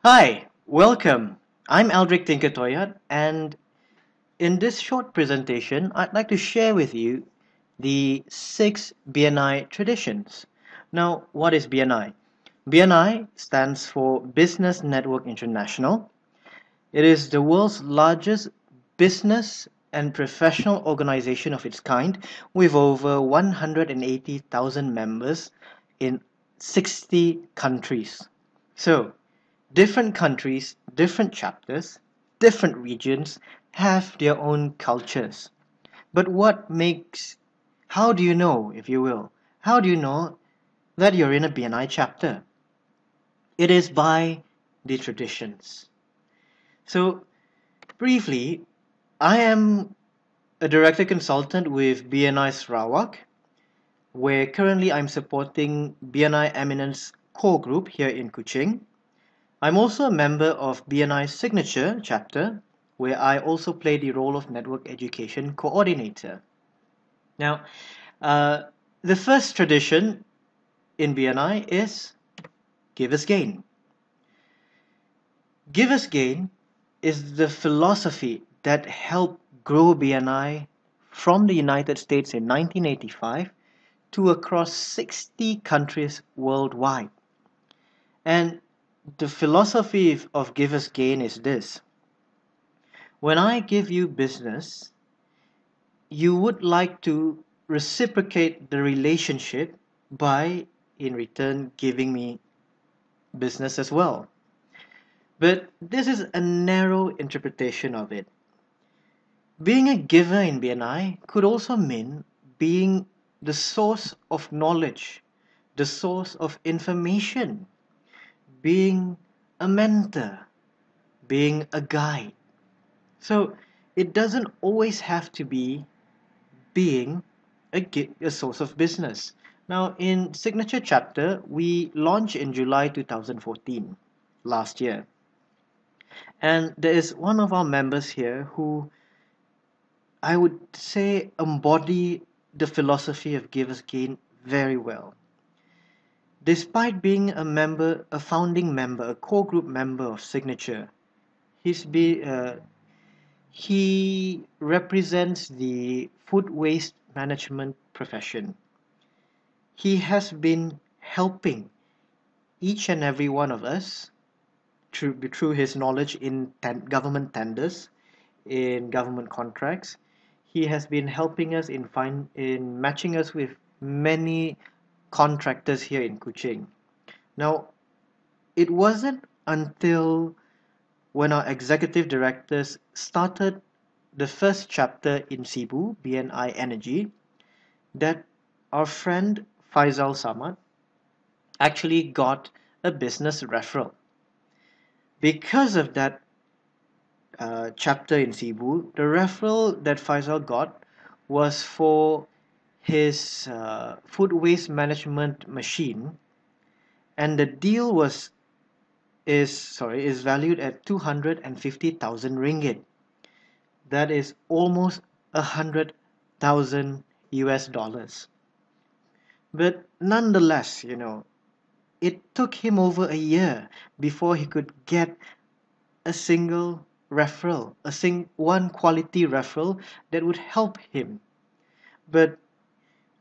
Hi, welcome. I'm Aldric Tinker Toyad, and in this short presentation, I'd like to share with you the 6 BNI traditions. Now, what is BNI? BNI stands for Business Network International. It is the world's largest business and professional organization of its kind, with over 180,000 members in 60 countries. So, different countries, different chapters, different regions have their own cultures. But how do you know, if you will, how do you know that you're in a BNI chapter? It is by the traditions. So, briefly, I am a director consultant with BNI Sarawak, where currently I'm supporting BNI Eminence core group here in Kuching. I'm also a member of BNI's signature chapter, where I also play the role of network education coordinator. Now, uh, the first tradition in BNI is give as gain. Give as gain is the philosophy that helped grow BNI from the United States in 1985 to across 60 countries worldwide. And the philosophy of give as gain is this: when I give you business, you would like to reciprocate the relationship by, in return, giving me business as well. But this is a narrow interpretation of it. Being a giver in BNI could also mean being the source of knowledge, the source of information, being a mentor, being a guide. So it doesn't always have to be being a source of business. Now, in Signature Chapter, we launched in July 2014, last year. And there is one of our members here who I would say embody the philosophy of Give as Gain very well. Despite being a founding member, a core group member of Signature, he's be, he represents the food waste management profession. He has been helping each and every one of us through his knowledge in government tenders, in government contracts. He has been helping us in matching us with many contractors here in Kuching. Now, it wasn't until when our executive directors started the first chapter in Cebu, BNI Energy, that our friend Faisal Samad actually got a business referral. Because of that chapter in Cebu, the referral that Faisal got was for his food waste management machine, and the deal is valued at 250,000 ringgit. That is almost 100,000 US dollars. But nonetheless, it took him over a year before he could get a single referral, one quality referral that would help him. But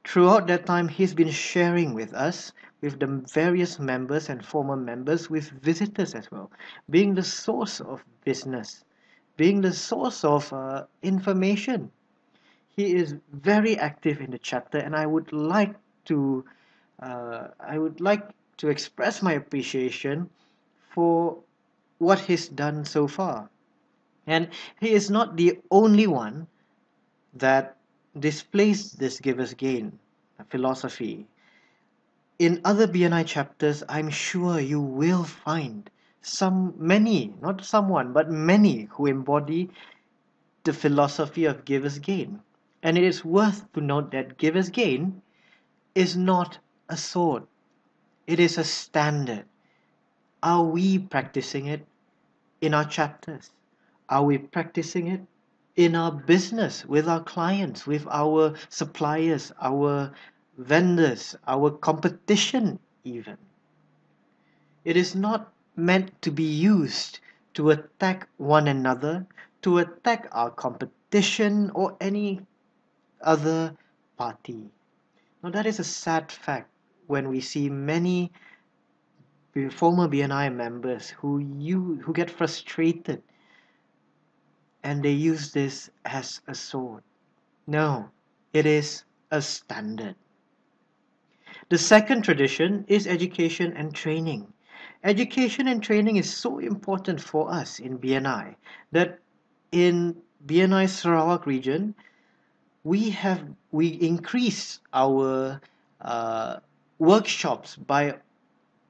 throughout that time, he's been sharing with us, with the various members and former members, with visitors as well, being the source of business, being the source of information. He is very active in the chapter, and I would like to express my appreciation for what he's done so far. And he is not the only one that displays this giver's gain philosophy. In other BNI chapters, I'm sure you will find many, not someone, but many who embody the philosophy of giver's gain. And it is worth to note that giver's gain is not a sword, it is a standard. Are we practicing it in our chapters? Are we practicing it in our business, with our clients, with our suppliers, our vendors, our competition even? It is not meant to be used to attack one another, to attack our competition or any other party. Now, that is a sad fact when we see many former BNI members who get frustrated and they use this as a sword. No, it is a standard. The second tradition is education and training. Education and training is so important for us in BNI that in BNI Sarawak region, we increased our uh, workshops by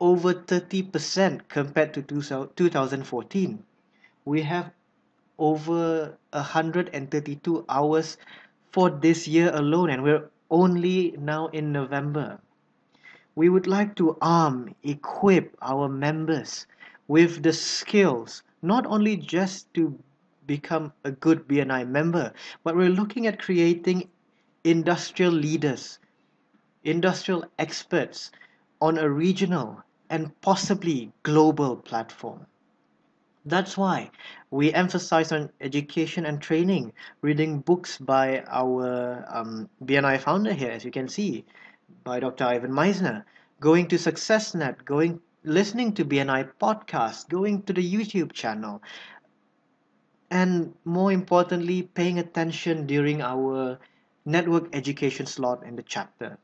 over 30% compared to 2014. We have over 132 hours for this year alone, and we're only now in November. We would like to equip our members with the skills, not only just to become a good BNI member, but we're looking at creating industrial leaders, industrial experts on a regional and possibly global platform. That's why we emphasize on education and training, reading books by our BNI founder here, as you can see, by Dr. Ivan Meisner, going to SuccessNet, listening to BNI podcasts, going to the YouTube channel, and more importantly, paying attention during our network education slot in the chapter.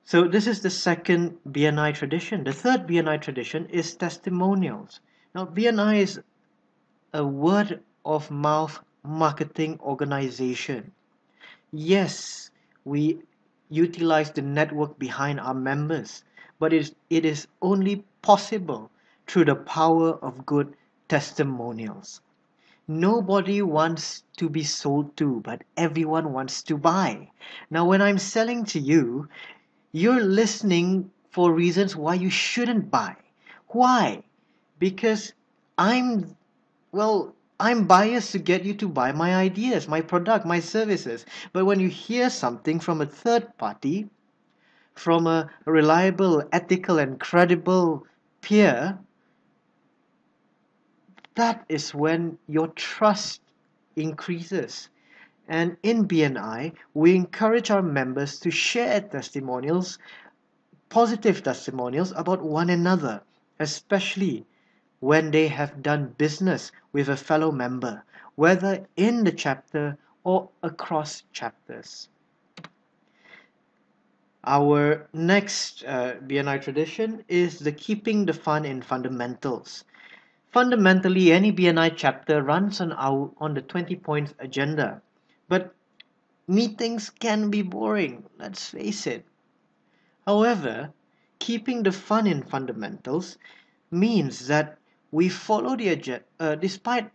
So this is the second BNI tradition. The third BNI tradition is testimonials. Now, BNI is a word of mouth marketing organization. Yes, we utilize the network behind our members, but it is only possible through the power of good testimonials. Nobody wants to be sold to, but everyone wants to buy. Now, when I'm selling to you, you're listening for reasons why you shouldn't buy. Why? Because I'm I'm biased to get you to buy my ideas, my product, my services. But when you hear something from a third party, from a reliable, ethical, and credible peer, that is when your trust increases. And in BNI, we encourage our members to share testimonials, positive testimonials about one another, especially when they have done business with a fellow member, whether in the chapter or across chapters. Our next BNI tradition is the keeping the fun in fundamentals. Fundamentally, any BNI chapter runs on the 20 points agenda, but meetings can be boring, let's face it. However, keeping the fun in fundamentals means that we follow the agenda. Despite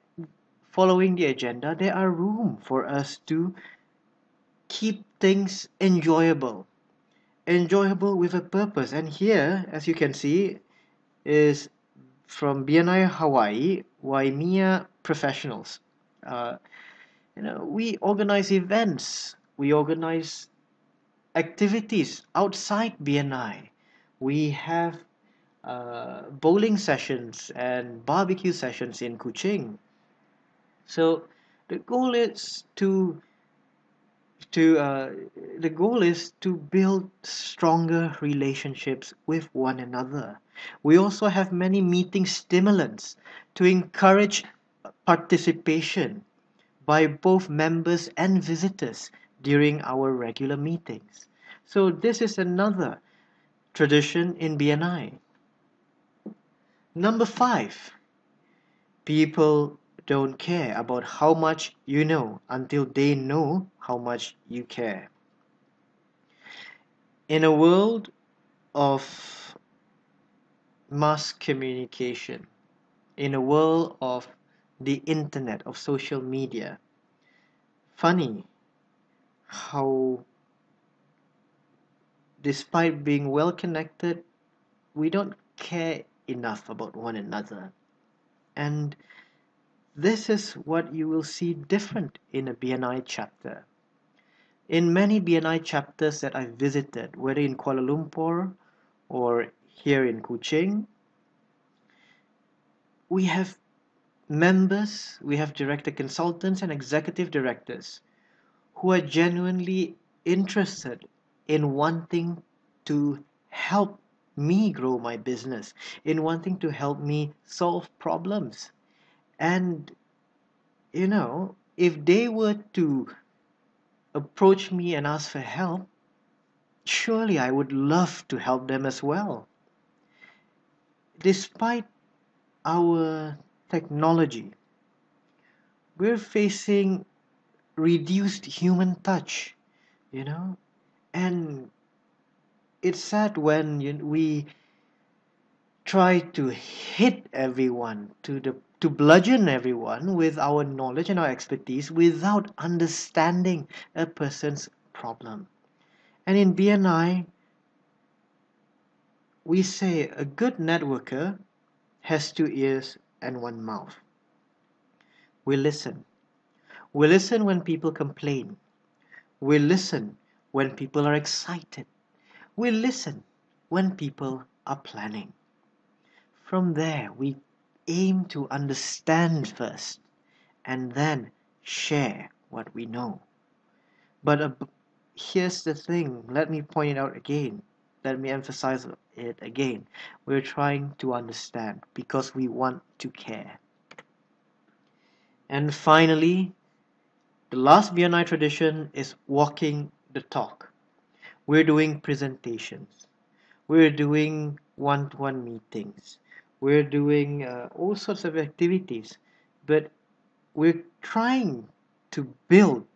following the agenda, there are room for us to keep things enjoyable with a purpose. And here, as you can see, is from BNI Hawaii, Waimea professionals. Uh, we organize events, we organize activities outside BNI. We have bowling sessions and barbecue sessions in Kuching. So the goal is to the goal is to build stronger relationships with one another. We also have many meeting stimulants to encourage participation by both members and visitors during our regular meetings. So this is another tradition in BNI. Number 5, people don't care about how much you know until they know how much you care. In a world of mass communication, in a world of the internet, of social media, funny how, despite being well connected, we don't care enough about one another. And this is what you will see different in a BNI chapter. In many BNI chapters that I've visited, whether in Kuala Lumpur or here in Kuching, we have members, we have director consultants and executive directors who are genuinely interested in wanting to help me grow my business, in wanting to help me solve problems. And, if they were to approach me and ask for help, surely I would love to help them as well. Despite our technology, we're facing reduced human touch, you know, and it's sad when we try to hit everyone, to bludgeon everyone with our knowledge and our expertise without understanding a person's problem. And in BNI, we say a good networker has two ears and one mouth. We listen. We listen when people complain. We listen when people are excited. We listen when people are planning. From there, we aim to understand first and then share what we know. But here's the thing, let me point it out again. Let me emphasize it again. We're trying to understand because we want to care. And finally, the last BNI tradition is walking the talk. We're doing presentations. We're doing one-to-one meetings. We're doing all sorts of activities. But we're trying to build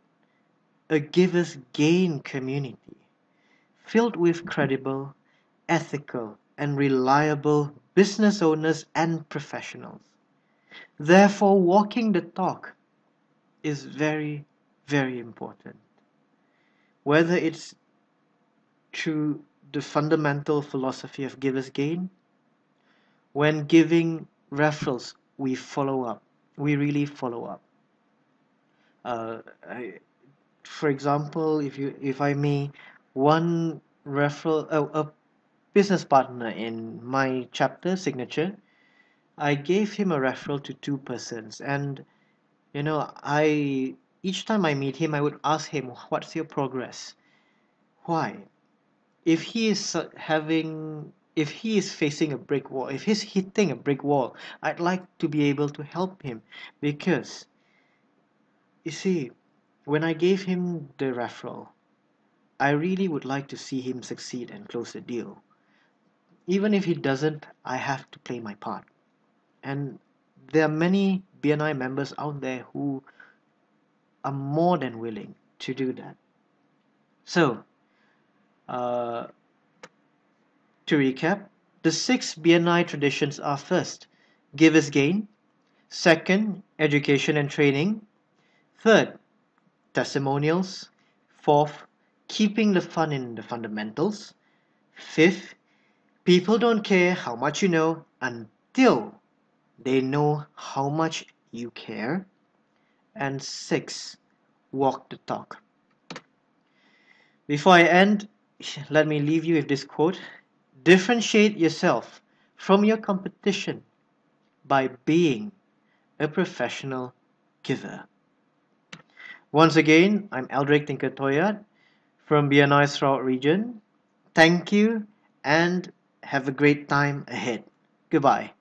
a givers gain community filled with credible, ethical, and reliable business owners and professionals. Therefore, walking the talk is very, very important. Whether it's through the fundamental philosophy of givers gain, when giving referrals, we follow up. We really follow up. I, for example, if I may, one referral, a business partner in my chapter signature, I gave him a referral to two persons, and I each time I meet him, I would ask him, "What's your progress?" Why? If he is if he is facing a brick wall, if he's hitting a brick wall, I'd like to be able to help him because you see, when I gave him the referral, I really would like to see him succeed and close the deal. Even if he doesn't, I have to play my part. And there are many BNI members out there who are more than willing to do that. So, uh, to recap, the six BNI traditions are: first, givers gain; second, education and training; third, testimonials; fourth, keeping the fun in the fundamentals; fifth, people don't care how much you know until they know how much you care; and six, walk the talk. Before I end, let me leave you with this quote: differentiate yourself from your competition by being a professional giver. Once again, I'm Aldric Tinker Toyad from BNI Sarawak region. Thank you and have a great time ahead. Goodbye.